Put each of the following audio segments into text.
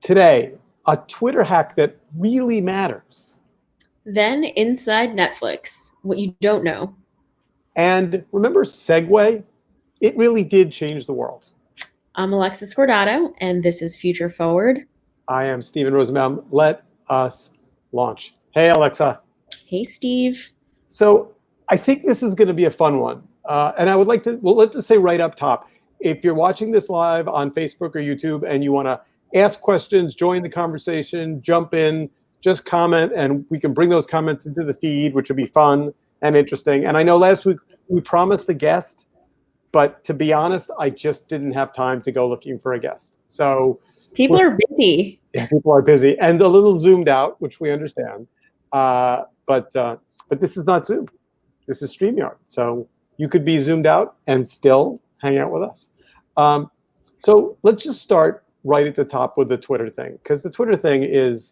Today, a Twitter hack that really matters. Then inside Netflix, what you don't know. And remember Segway? It really did change the world. I'm Alexa Scordato, and this is Future Forward. I am Stephen Rosenbaum. Let us launch. Hey, Alexa. Hey, Steve. So I think this is going to be a fun one. And I would like to, well, let's just say right up top, if you're watching this live on Facebook or YouTube and you want to ask questions, join the conversation, jump in, just comment, and we can bring those comments into the feed, which will be fun and interesting. And I know last week we promised a guest, but to be honest, I just didn't have time to go looking for a guest. So people are busy. Yeah, people are busy and a little zoomed out, which we understand. But this is not Zoom. This is StreamYard. So you could be zoomed out and still hang out with us. So let's just start right at the top with the Twitter thing, because the Twitter thing is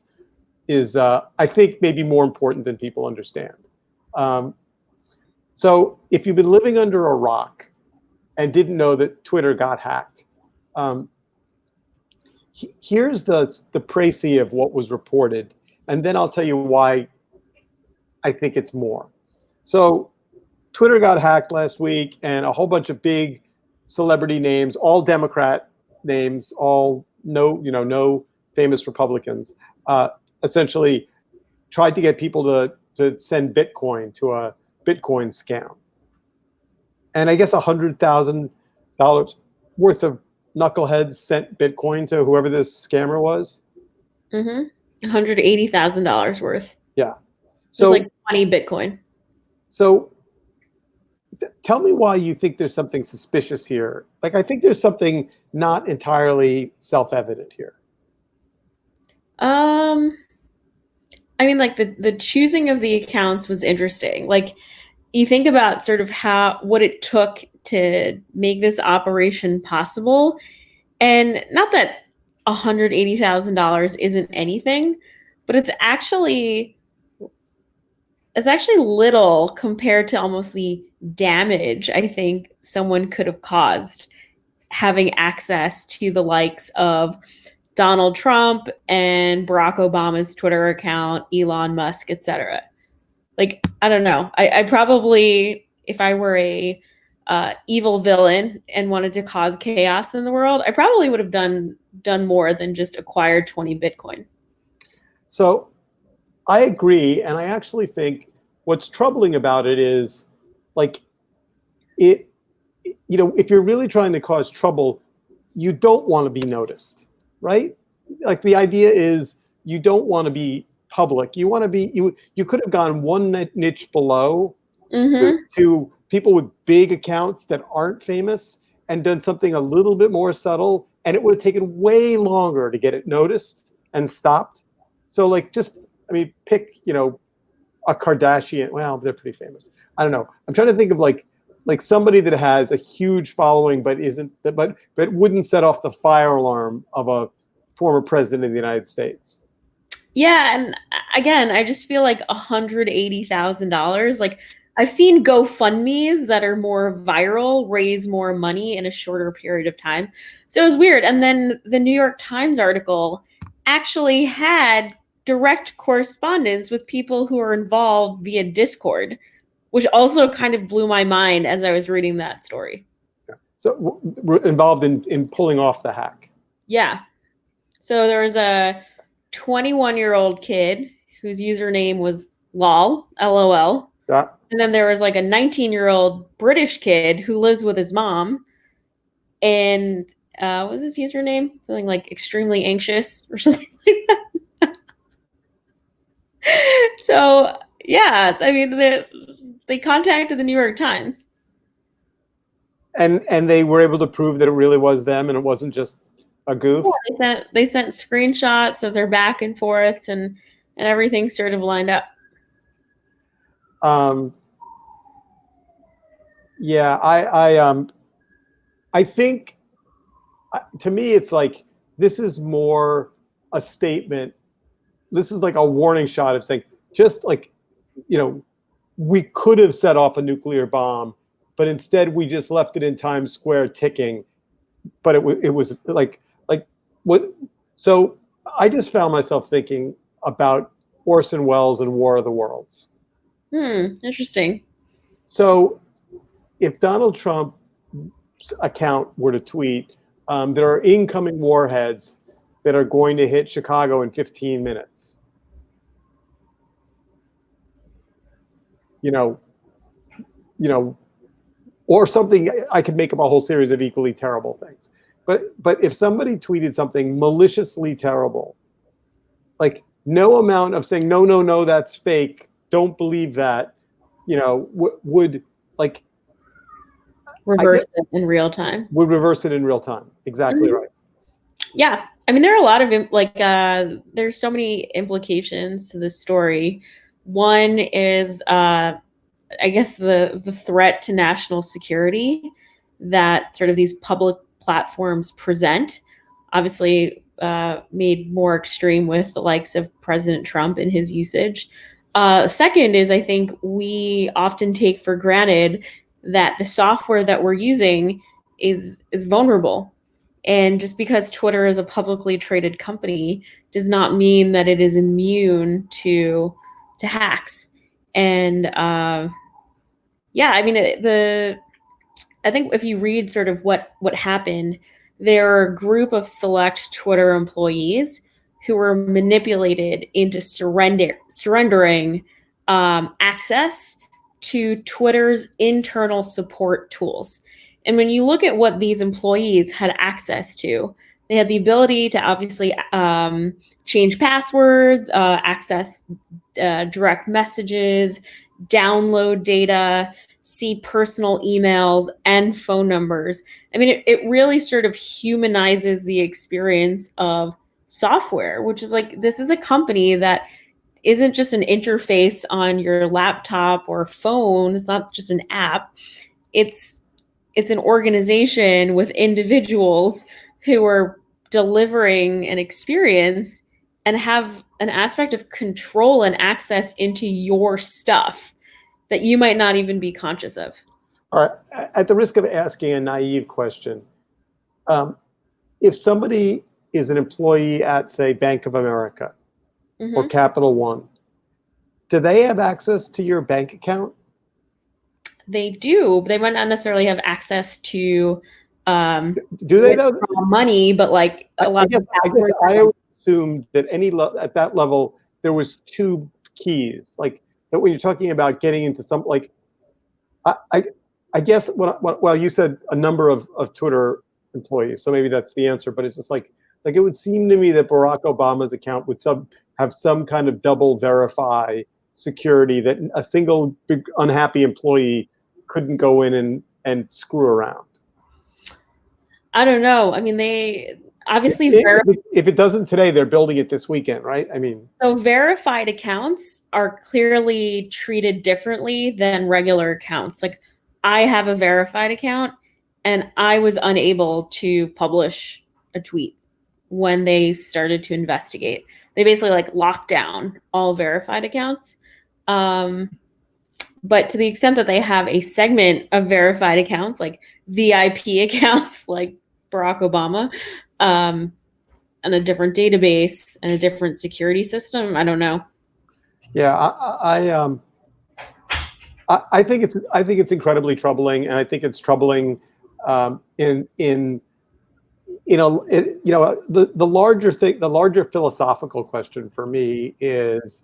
I think maybe more important than people understand. So if you've been living under a rock and didn't know that Twitter got hacked, here's the précis of what was reported, and then I'll tell you why I think it's more. So Twitter got hacked last week, and a whole bunch of big celebrity names, all Democrat names, all no famous Republicans, essentially tried to get people to send Bitcoin to a Bitcoin scam. And I guess $100,000 worth of knuckleheads sent Bitcoin to whoever this scammer was. $180,000 worth. Yeah. So it's like 20 Bitcoin. So tell me why you think there's something suspicious here. Like, I think there's something not entirely self-evident here. I mean, like the choosing of the accounts was interesting. Like, you think about sort of what it took to make this operation possible, and not that $180,000 isn't anything, but it's actually little compared to almost the damage I think someone could have caused having access to the likes of Donald Trump and Barack Obama's Twitter account, Elon Musk, etc. Like, I don't know. I probably, if I were a evil villain and wanted to cause chaos in the world, I probably would have done more than just acquire 20 Bitcoin. So I agree, and I actually think what's troubling about it is, like, if you're really trying to cause trouble, you don't want to be noticed, right? Like, the idea is you don't want to be public. You want to be, you could have gone one niche below to people with big accounts that aren't famous and done something a little bit more subtle, and it would have taken way longer to get it noticed and stopped. So, like, just, I mean, pick, a Kardashian. Well, they're pretty famous. I don't know. I'm trying to think of like somebody that has a huge following, but wouldn't set off the fire alarm of a former president of the United States. Yeah, and again, I just feel like $180,000. Like, I've seen GoFundMes that are more viral raise more money in a shorter period of time. So it was weird. And then the New York Times article actually had direct correspondence with people who are involved via Discord, which also kind of blew my mind as I was reading that story. Yeah. So we're involved in pulling off the hack. Yeah. So there was a 21-year-old kid whose username was LOL, LOL. Yeah. And then there was like a 19-year-old British kid who lives with his mom. And what was his username? Something like extremely anxious or something like that. So, yeah, I mean, they contacted the New York Times. And they were able to prove that it really was them and it wasn't just a goof? Yeah, they sent screenshots of their back and forths, and everything sort of lined up. Yeah, I think, to me, it's like, this is more a statement. This is like a warning shot of saying, just like, we could have set off a nuclear bomb, but instead we just left it in Times Square ticking. But it was like what? So I just found myself thinking about Orson Welles and War of the Worlds. Interesting. So if Donald Trump's account were to tweet, there are incoming warheads that are going to hit Chicago in 15 minutes. You know, or something. I could make up a whole series of equally terrible things. But if somebody tweeted something maliciously terrible, like no amount of saying no, that's fake, don't believe that, would like Reverse it in real time. Would reverse it in real time. Exactly right. Yeah. I mean, there are a lot of there's so many implications to this story. One is, I guess, the threat to national security that sort of these public platforms present. Obviously, made more extreme with the likes of President Trump and his usage. Second is, I think we often take for granted that the software that we're using is vulnerable. And just because Twitter is a publicly traded company does not mean that it is immune to hacks. And yeah, I mean, I think if you read sort of what happened, there are a group of select Twitter employees who were manipulated into surrendering access to Twitter's internal support tools. And when you look at what these employees had access to, they had the ability to obviously change passwords, access direct messages, download data, see personal emails and phone numbers. I mean, it really sort of humanizes the experience of software, which is like, this is a company that isn't just an interface on your laptop or phone. It's not just an app. It's an organization with individuals who are delivering an experience and have an aspect of control and access into your stuff that you might not even be conscious of. All right. At the risk of asking a naive question, if somebody is an employee at, say, Bank of America or Capital One, do they have access to your bank account? They do. They might not necessarily have access to do they though? Money, but like a lot. I assumed that at that level there was two keys. Like that when you're talking about getting into some, like I guess well, you said a number of Twitter employees, so maybe that's the answer. But it's just like it would seem to me that Barack Obama's account would have some kind of double verify security that a single big unhappy employee couldn't go in and screw around. I don't know. I mean, they obviously if it doesn't today, they're building it this weekend, right? I mean, so verified accounts are clearly treated differently than regular accounts. Like I have a verified account and I was unable to publish a tweet when they started to investigate. They basically like locked down all verified accounts. But to the extent that they have a segment of verified accounts, like VIP accounts, like Barack Obama, and a different database and a different security system, I don't know. Yeah, I think it's incredibly troubling, and I think it's troubling the larger philosophical question for me is,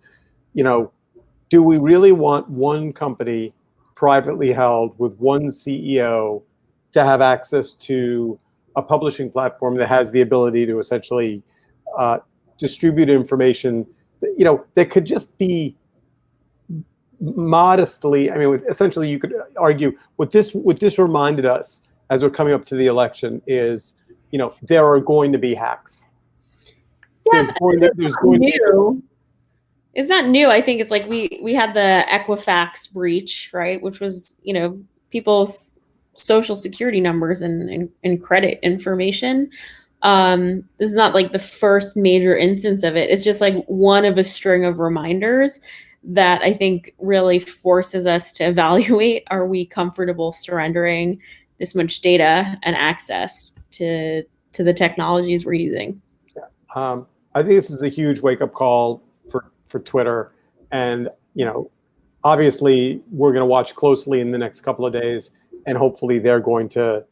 do we really want one company privately held with one CEO to have access to a publishing platform that has the ability to essentially distribute information, that could just be modestly, I mean, essentially you could argue what this reminded us as we're coming up to the election is, there are going to be hacks. Yeah, it's not new. I think it's like we had the Equifax breach, right? Which was, people's social security numbers and credit information. This is not like the first major instance of it. It's just like one of a string of reminders that I think really forces us to evaluate, are we comfortable surrendering this much data and access to the technologies we're using? I think this is a huge wake-up call for Twitter. And, obviously we're going to watch closely in the next couple of days, and hopefully they're going to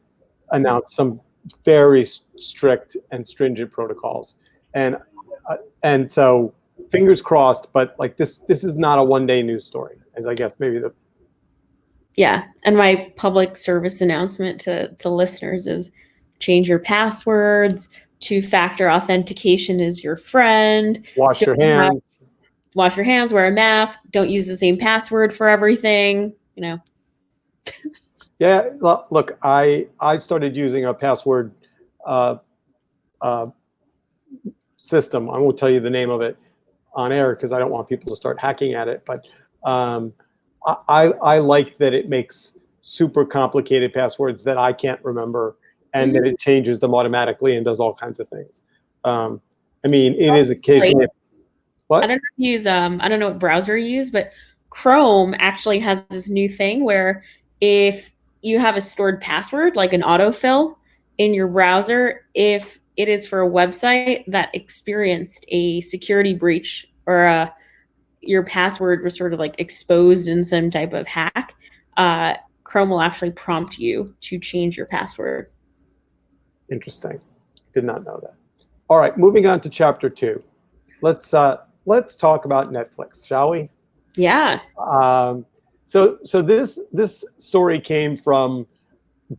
announce some very strict and stringent protocols. And so fingers crossed, but like this is not a one-day news story, as I guess maybe the. Yeah. And my public service announcement to listeners is change your passwords. Two-factor authentication is your friend. Wash your hands. Wash your hands, wear a mask. Don't use the same password for everything, Yeah, look, I started using a password system. I won't tell you the name of it on air because I don't want people to start hacking at it. But I like that it makes super complicated passwords that I can't remember, and that it changes them automatically and does all kinds of things. I mean, it is occasionally. What? I don't know what browser you use, but Chrome actually has this new thing where if you have a stored password, like an autofill in your browser, if it is for a website that experienced a security breach or your password was sort of like exposed in some type of hack, Chrome will actually prompt you to change your password. Interesting. Did not know that. All right, moving on to chapter 2. Let's talk about Netflix, shall we? Yeah. So this story came from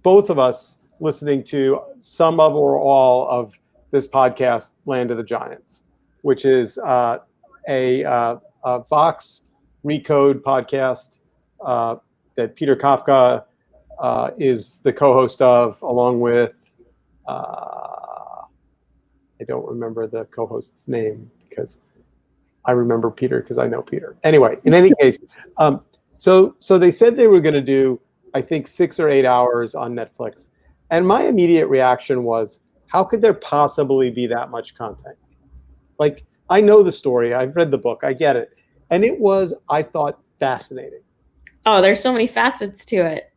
both of us listening to some of or all of this podcast, Land of the Giants, which is a Vox Recode podcast that Peter Kafka is the co-host of, along with I don't remember the co-host's name because I remember Peter because I know Peter. Anyway, in any case, so they said they were going to do, I think, 6 or 8 hours on Netflix. And my immediate reaction was, how could there possibly be that much content? Like, I know the story. I've read the book. I get it. And it was, I thought, fascinating. Oh, there's so many facets to it.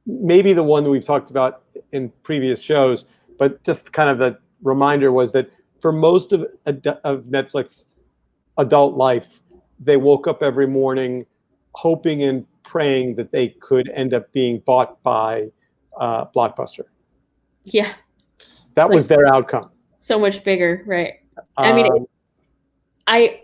Maybe the one that we've talked about in previous shows, but just kind of the reminder was that for most of Netflix adult life, they woke up every morning hoping and praying that they could end up being bought by Blockbuster. Yeah. That was their outcome. So much bigger, right? I mean, I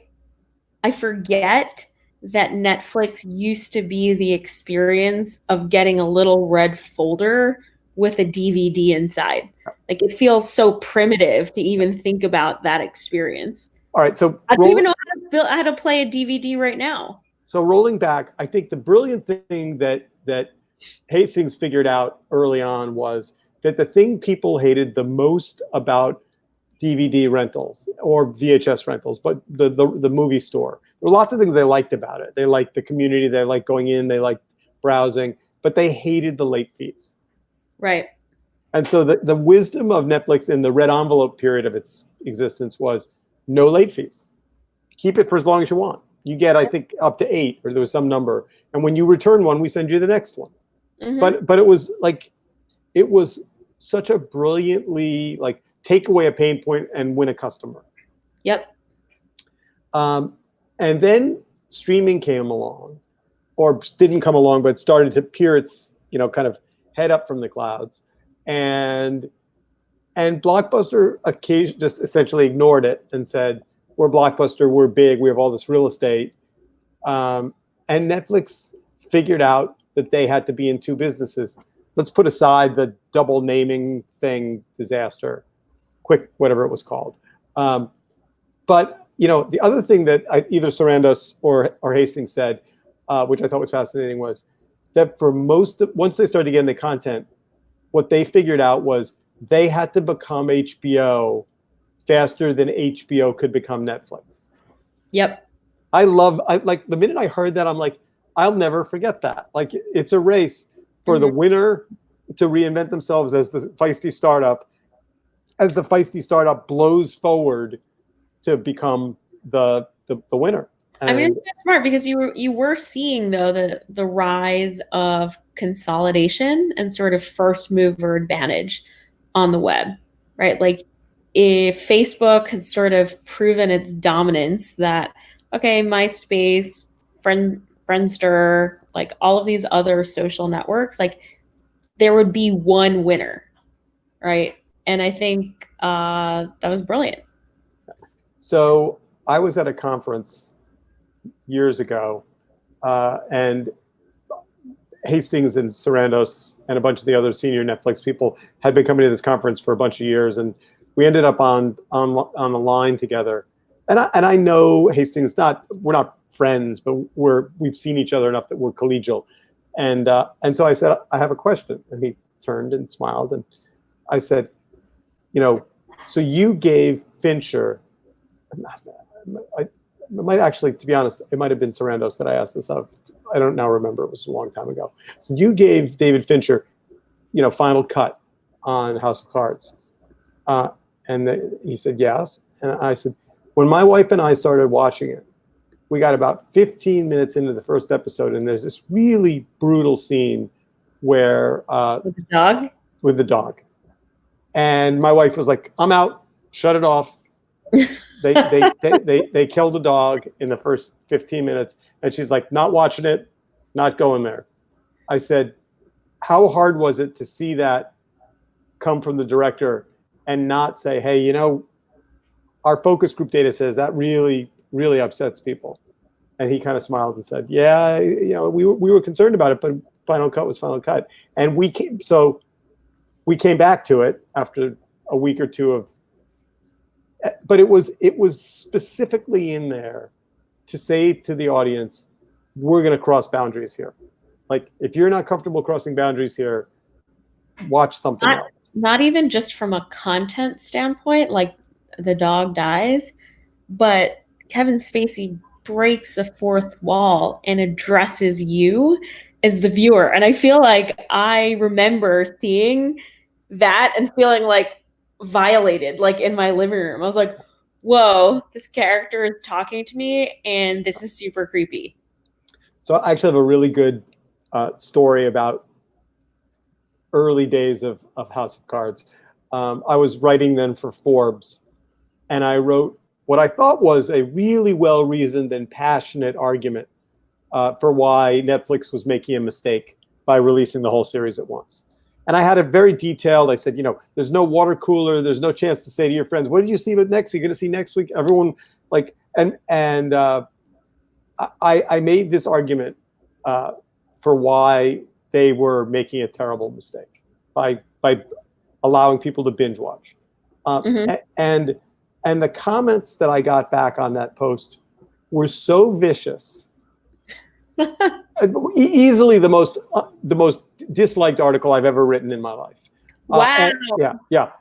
forget that Netflix used to be the experience of getting a little red folder with a DVD inside. Like, it feels so primitive to even think about that experience. All right, so I don't even know how to play a DVD right now. So rolling back, I think the brilliant thing that Hastings figured out early on was that the thing people hated the most about DVD rentals or VHS rentals, but the movie store, there were lots of things they liked about it. They liked the community, they liked going in, they liked browsing, but they hated the late fees. Right. And so the wisdom of Netflix in the red envelope period of its existence was no late fees. Keep it for as long as you want. You get, I think, up to 8, or there was some number. And when you return one, we send you the next one. Mm-hmm. But it was like, it was such a brilliantly, like, take away a pain point and win a customer. Yep. And then streaming came along, or didn't come along, but started to peer its, kind of head up from the clouds. And Blockbuster just essentially ignored it and said, we're Blockbuster, we're big, we have all this real estate. And Netflix figured out that they had to be in 2 businesses. Let's put aside the double naming thing disaster, quick, whatever it was called. But, the other thing that either Sarandos or Hastings said, which I thought was fascinating, was that for once they started getting the content, what they figured out was they had to become HBO faster than HBO could become Netflix. Yep. I like the minute I heard that, I'm like, I'll never forget that. Like, it's a race for the winner to reinvent themselves as the feisty startup, as the feisty startup blows forward to become the winner. And I mean, it's so smart because you were seeing, though, the rise of consolidation and sort of first mover advantage on the web, right? Like if Facebook had sort of proven its dominance that, okay, MySpace, Friendster, like all of these other social networks, like there would be one winner, right? And I think that was brilliant. So I was at a conference years ago, and Hastings and Sarandos and a bunch of the other senior Netflix people had been coming to this conference for a bunch of years, and we ended up on the line together. And I know Hastings. We're not friends, but we've seen each other enough that we're collegial. And so I said, I have a question, and he turned and smiled, and I said, so you gave Fincher. I might actually, to be honest, it might have been Sarandos that I asked this of. I don't now remember. It was a long time ago. So you gave David Fincher, final cut on House of Cards. He said, yes. And I said, when my wife and I started watching it, we got about 15 minutes into the first episode, and there's this really brutal scene where With the dog? With the dog. And my wife was like, I'm out, shut it off. They killed the dog in the first 15 minutes, and she's like, not watching it, not going there. I said, how hard was it to see that come from the director and not say, hey, our focus group data says that really, really upsets people? And he kind of smiled and said, yeah, we were concerned about it, but final cut was final cut. And we came back to it after a week or two of, but it was specifically in there to say to the audience, we're going to cross boundaries here. Like, if you're not comfortable crossing boundaries here, watch something else. Not even just from a content standpoint, like the dog dies, but Kevin Spacey breaks the fourth wall and addresses you as the viewer. And I feel like I remember seeing that and feeling like violated, like in my living room. I was like, whoa, this character is talking to me and this is super creepy. So I actually have a really good story about early days of House of Cards. I was writing then for Forbes, and I wrote what I thought was a really well-reasoned and passionate argument for why Netflix was making a mistake by releasing the whole series at once. And I had it very detailed. I said, there's no water cooler. There's no chance to say to your friends, what did you see next? You're going to see next week? Everyone I made this argument for why they were making a terrible mistake by allowing people to binge watch. And the comments that I got back on that post were so vicious. Easily the most disliked article I've ever written in my life. Wow. Yeah.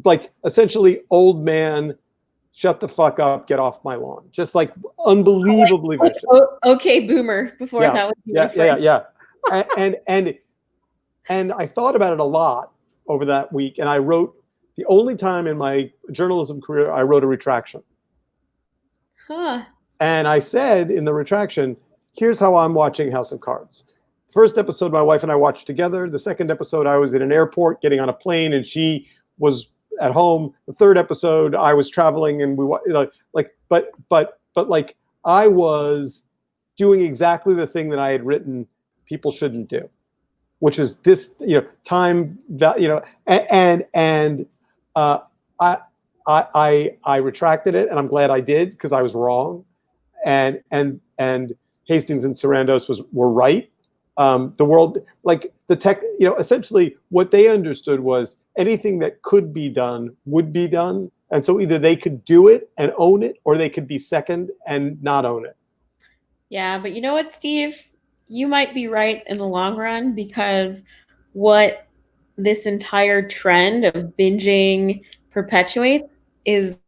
Like, essentially, old man, shut the fuck up, get off my lawn. Just like unbelievably vicious. Okay, boomer. Before that was yeah. And I thought about it a lot over that week, and I wrote, the only time in my journalism career I wrote a retraction. And I said in the retraction, here's how I'm watching House of Cards. First episode, my wife and I watched together. The second episode, I was in an airport getting on a plane, and she was at home. The third episode, I was traveling, and but I was doing exactly the thing that I had written people shouldn't do, which is this, time that, and I retracted it, and I'm glad I did, because I was wrong, and Hastings and Sarandos were right. The world, like the tech, essentially what they understood was anything that could be done would be done. And so either they could do it and own it, or they could be second and not own it. Yeah, but you know what, Steve? You might be right in the long run, because what this entire trend of binging perpetuates is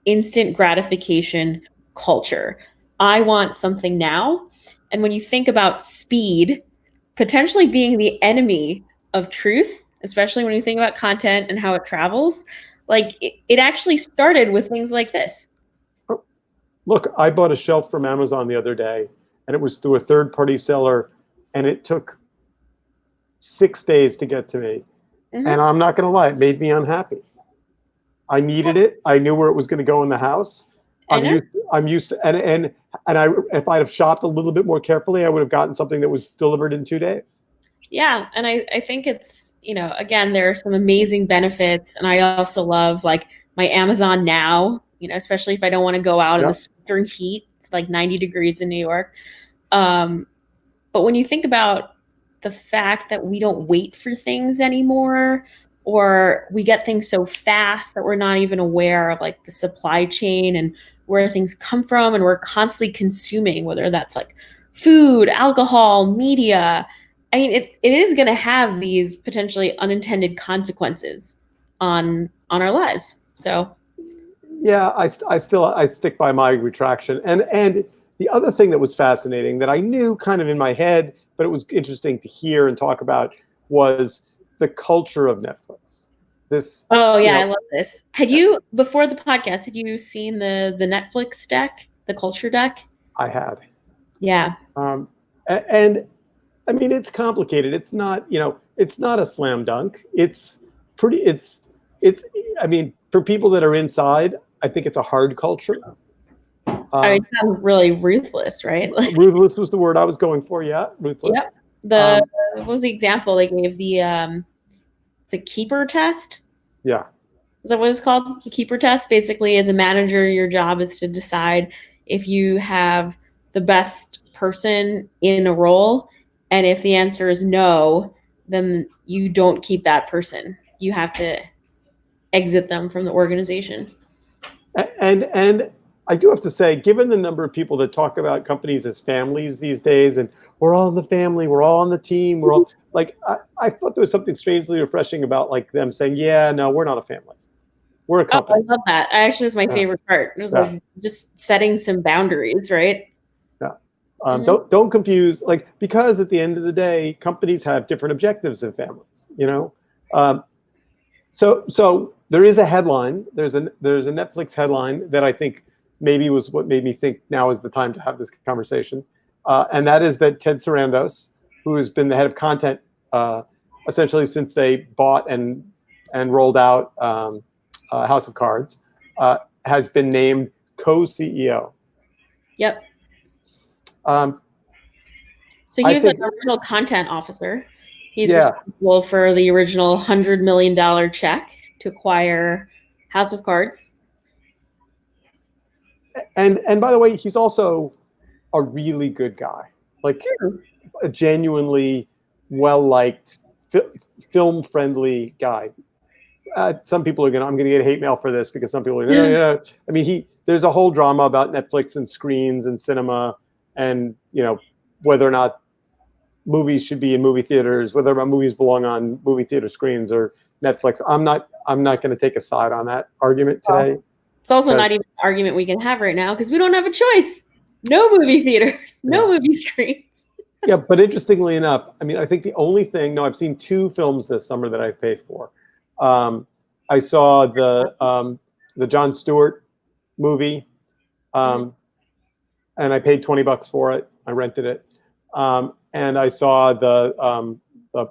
instant gratification culture. I want something now. And when you think about speed potentially being the enemy of truth, especially when you think about content and how it travels, like it actually started with things like this. Look, I bought a shelf from Amazon the other day, and it was through a third-party seller, and it took 6 days to get to me. And I'm not going to lie, it made me unhappy. I needed it. I knew where it was going to go in the house. I know. I'm used to, and I, if I'd have shopped a little bit more carefully, I would have gotten something that was delivered in 2 days. Yeah, and I think it's, again, there are some amazing benefits, and I also love like my Amazon Now, especially if I don't want to go out in the Yep. sweltering heat. It's like 90 degrees in New York. Um, but when you think about the fact that we don't wait for things anymore, or we get things so fast that we're not even aware of like the supply chain and where things come from, and we're constantly consuming, whether that's like food, alcohol, media. I mean, it is going to have these potentially unintended consequences on our lives. So, Yeah, I stick by my retraction. And the other thing that was fascinating that I knew kind of in my head, but it was interesting to hear and talk about was the culture of Netflix. This, oh you yeah, I know, love this. Had you before the podcast? Had you seen the Netflix deck, the culture deck? I had. Yeah. And I mean, it's complicated. It's not, it's not a slam dunk. It's pretty, it's, I mean, for people that are inside, I think it's a hard culture. I mean, Um, it sounds really ruthless, right? Like, Ruthless was the word I was going for. Yeah, ruthless. yep. The Um, What was the example they gave? It's a keeper test. yeah. Is that what it's called? The keeper test. Basically, as a manager, your job is to decide if you have the best person in a role, and if the answer is no, then you don't keep that person. You have to exit them from the organization. And I do have to say, given the number of people that talk about companies as families these days, and we're all in the family, we're all on the team, we're all like, I thought there was something strangely refreshing about like them saying, yeah, no, we're not a family, we're a Oh, I company. love that. Actually, it's my Yeah, favorite part. It was yeah, like just setting some boundaries, right? yeah. Hmm. Don't confuse, like, because at the end of the day, companies have different objectives than families. Um, so there is a headline. There's a Netflix headline that I think maybe was what made me think now is the time to have this conversation, and that is that Ted Sarandos, who has been the head of content essentially since they bought and rolled out House of Cards, has been named co-CEO. Yep. Um, So he I was like think, original content officer. He's yeah, responsible for the original $100 million check to acquire House of Cards. and by the way, he's also a really good guy, like Hmm. a genuinely well liked, film friendly guy. Some people are I'm gonna get hate mail for this because some people are I mean, there's a whole drama about Netflix and screens and cinema, and whether or not movies should be in movie theaters, whether or not movies belong on movie theater screens or Netflix. I'm not going to take a side on that argument Well, today it's also not because even an argument we can have right now because we don't have a choice. No movie theaters, no yeah. movie screens. Yeah, but interestingly enough, I mean, I think the only thing, no, I've seen 2 films this summer that I've paid for. Um, I saw the Jon Stewart movie, Mhm. and I paid $20 for it. I rented it, and I saw the the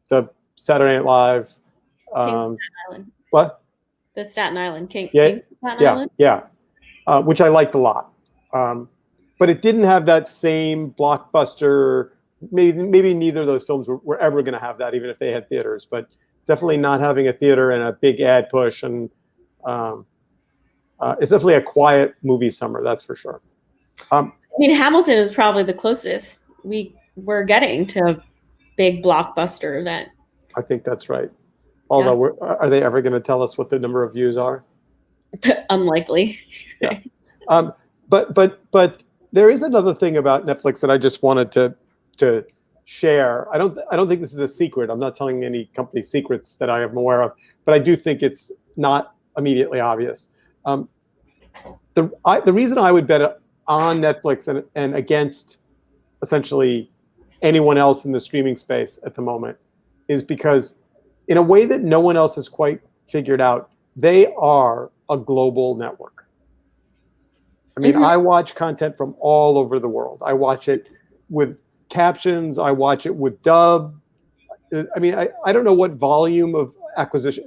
the Saturday Night Live. King's Um, Staten Island. what? The Staten Island. Yeah, King's Staten yeah, Island. yeah. Which I liked a lot. But it didn't have that same blockbuster. Maybe neither of those films were ever going to have that, even if they had theaters. But definitely not having a theater and a big ad push, and um, it's definitely a quiet movie summer, that's for sure. I mean, Hamilton is probably the closest we're getting to a big blockbuster event. I think that's right. Yeah, Although, are they ever going to tell us what the number of views are? unlikely. Yeah. Um, but there is another thing about Netflix that I just wanted to share. I don't think this is a secret. I'm not telling any company secrets that I am aware of, but I do think it's not immediately obvious. Um, the reason I would bet on Netflix and against essentially anyone else in the streaming space at the moment is because, in a way that no one else has quite figured out, they are a global network. I mean, Mhm. I watch content from all over the world. I watch it with captions. I watch it with dub. I mean, I don't know what volume of acquisition,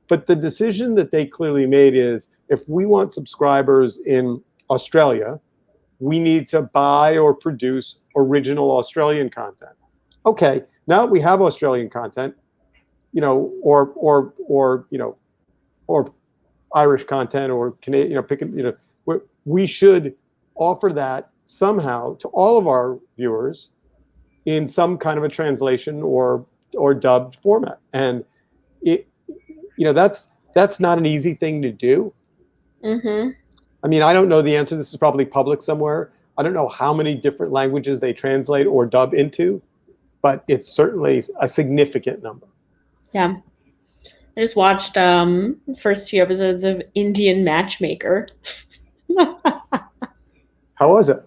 but the decision that they clearly made is if we want subscribers in Australia, we need to buy or produce original Australian content. Okay, now that we have Australian content, or Irish content or Canadian, we should offer that somehow to all of our viewers in some kind of a translation or dubbed format. And that's not an easy thing to do. Mm-hmm. I mean, I don't know the answer. This is probably public somewhere. I don't know how many different languages they translate or dub into, but it's certainly a significant number. Yeah. I just watched first few episodes of Indian Matchmaker. How was it?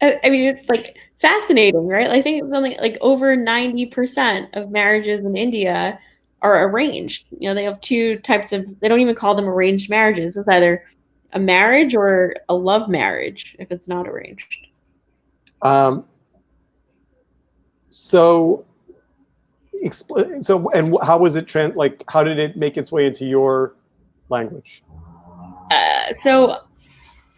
I mean, it's like fascinating, right? I think it's something like over 90% of marriages in India are arranged. They have two types of, they don't even call them arranged marriages. It's either a marriage or a love marriage if it's not arranged. So and how was it how did it make its way into your language?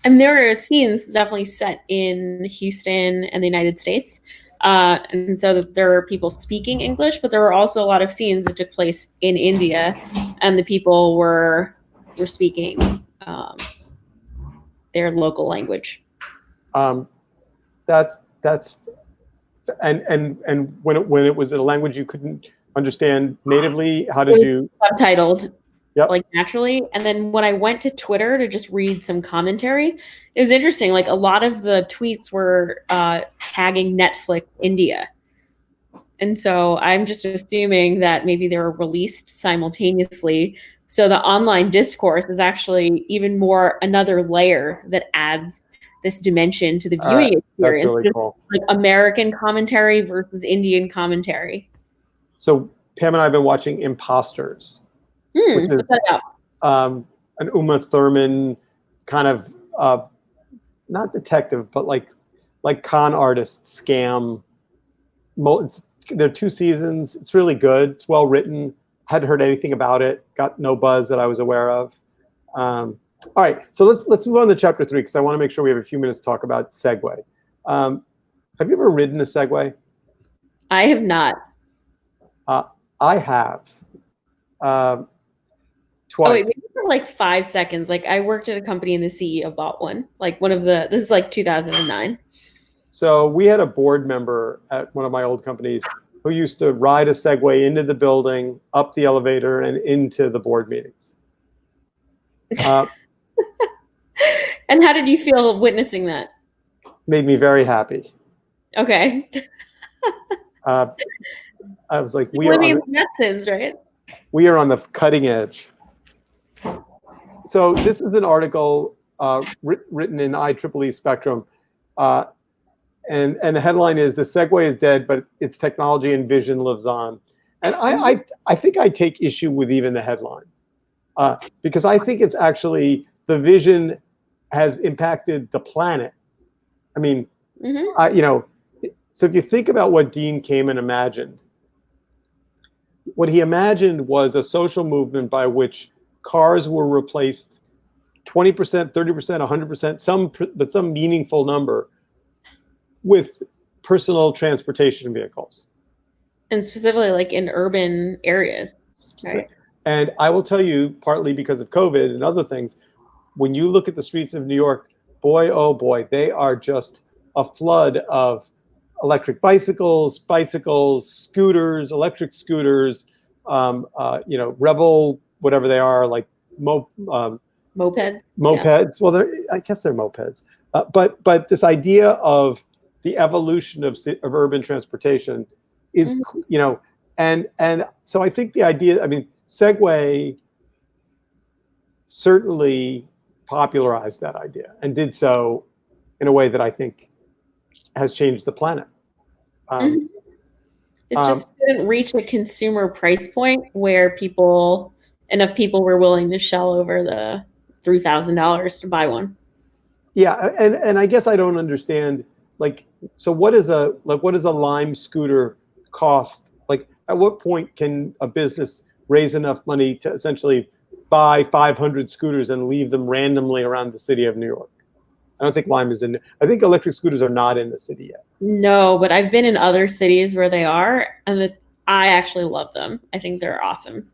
And there are scenes definitely set in Houston and the United States. And so there are people speaking English, but there were also a lot of scenes that took place in India, and the people were speaking their local language. That's and when it was a language you couldn't understand natively, how did you? Subtitled. Yep. Like naturally. And then when I went to Twitter to just read some commentary, it was interesting. Like a lot of the tweets were tagging Netflix India. And so I'm just assuming that maybe they were released simultaneously. So the online discourse is actually even more another layer that adds this dimension to the viewing experience. That's really cool. Like American commentary versus Indian commentary. So Pam and I have been watching Imposters. Which is an Uma Thurman kind of not detective, but like con artist scam. There are 2 seasons. It's really good. It's well written. Hadn't heard anything about it. Got no buzz that I was aware of. All right, so let's move on to chapter 3 because I want to make sure we have a few minutes to talk about Segway. Have you ever ridden a Segway? I have not. I have. Twice. Oh, wait, maybe for like 5 seconds. Like I worked at a company and the CEO bought one. Like this is like 2009. So we had a board member at one of my old companies who used to ride a Segway into the building, up the elevator, and into the board meetings. And how did you feel witnessing that? Made me very happy. Okay. I was like, right? We are on the cutting edge. So this is an article written in IEEE Spectrum, and the headline is "The Segway is dead, but its technology and vision lives on." And I think I take issue with even the headline because I think it's actually the vision has impacted the planet. I mean, so if you think about what Dean Kamen imagined, what he imagined was a social movement by which cars were replaced 20%, 30%, 100%, but some meaningful number with personal transportation vehicles. And specifically like in urban areas. Right? And I will tell you, partly because of COVID and other things, when you look at the streets of New York, boy, oh boy, they are just a flood of electric bicycles, scooters, electric scooters, Revel, whatever they are, like mopeds. Yeah. Well, I guess they're mopeds. But this idea of the evolution of urban transportation is, and so I think the idea, I mean, Segway certainly popularized that idea and did so in a way that I think has changed the planet. It just didn't reach a consumer price point where enough people were willing to shell over the $3,000 to buy one. Yeah, and I guess I don't understand, so what does a Lime scooter cost? Like, at what point can a business raise enough money to essentially buy 500 scooters and leave them randomly around the city of New York? I don't think Lime is in. I think electric scooters are not in the city yet. No, but I've been in other cities where they are, and I actually love them. I think they're awesome.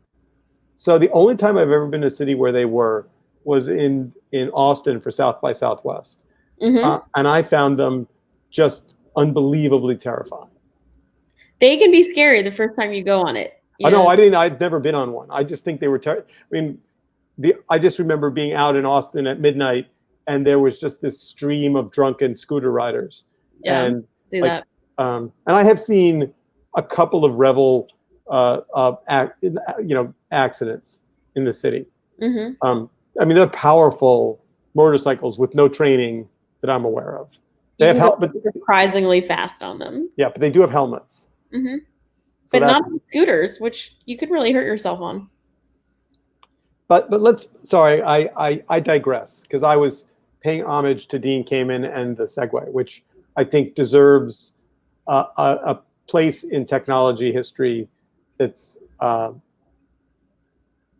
So the only time I've ever been to a city where they were was in Austin for South by Southwest, and I found them just unbelievably terrifying. They can be scary the first time you go on it. I know. I'd never been on one. I just think they were terrible. I mean, I just remember being out in Austin at midnight, and there was just this stream of drunken scooter riders. Yeah, and see that. And I have seen a couple of revel, accidents in the city. I mean, they're powerful motorcycles with no training that I'm aware of. They have but surprisingly fast on them. Yeah, but they do have helmets. So but not on scooters, which you could really hurt yourself on. But I digress, because I was paying homage to Dean Kamen and the Segway, which I think deserves a place in technology history that's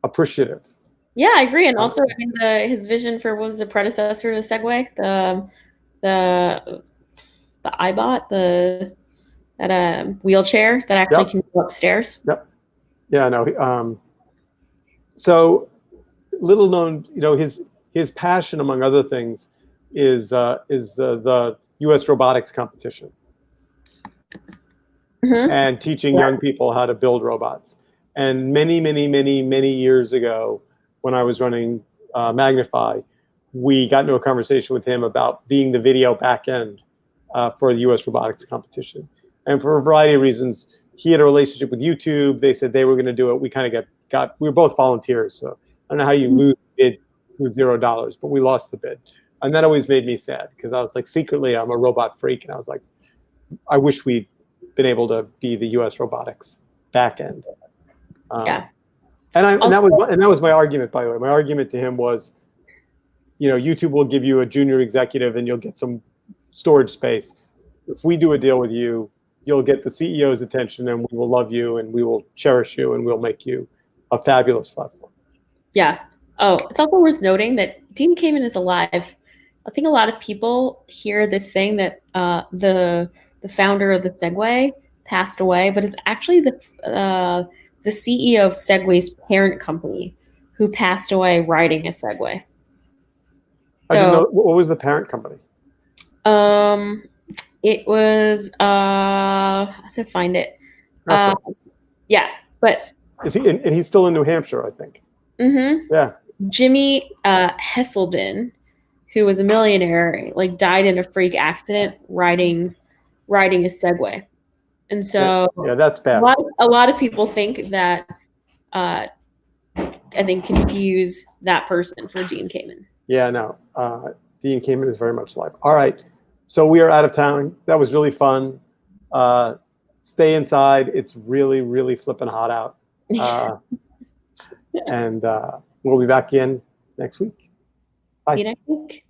appreciative. Yeah, I agree. And also, I mean, his vision for what was the predecessor to the Segway, the iBot, that wheelchair that actually can go upstairs. Yep. Yeah. No. So little known, his passion, among other things, is the U.S. robotics competition, and teaching young people how to build robots. And many, many, many, many years ago, when I was running Magnify, we got into a conversation with him about being the video backend for the U.S. robotics competition. And for a variety of reasons, he had a relationship with YouTube. They said they were going to do it. We kind of we were both volunteers, so I don't know how you lose a bid with $0, but we lost the bid. And that always made me sad, because I was like, secretly, I'm a robot freak. And I was like, I wish we'd been able to be the U.S. robotics backend. Yeah. And that was my argument, by the way. My argument to him was, YouTube will give you a junior executive and you'll get some storage space. If we do a deal with you, you'll get the CEO's attention, and we will love you, and we will cherish you, and we'll make you a fabulous platform. Yeah. Oh, it's also worth noting that Dean Kamen is alive. I think a lot of people hear this thing that the founder of the Segway passed away, but it's actually the CEO of Segway's parent company who passed away riding a Segway. I didn't know. What was the parent company? It was I have to find it. Yeah, but is he? And he's still in New Hampshire, I think. Yeah. Jimmy Hesselden, who was a millionaire, died in a freak accident riding a Segway, and so that's bad. A lot of people think that I think confuse that person for Dean Kamen. Yeah, no. Dean Kamen is very much alive. All right. So we are out of town. That was really fun. Stay inside. It's really, really flipping hot out. And we'll be back in next week. Bye. See you next week.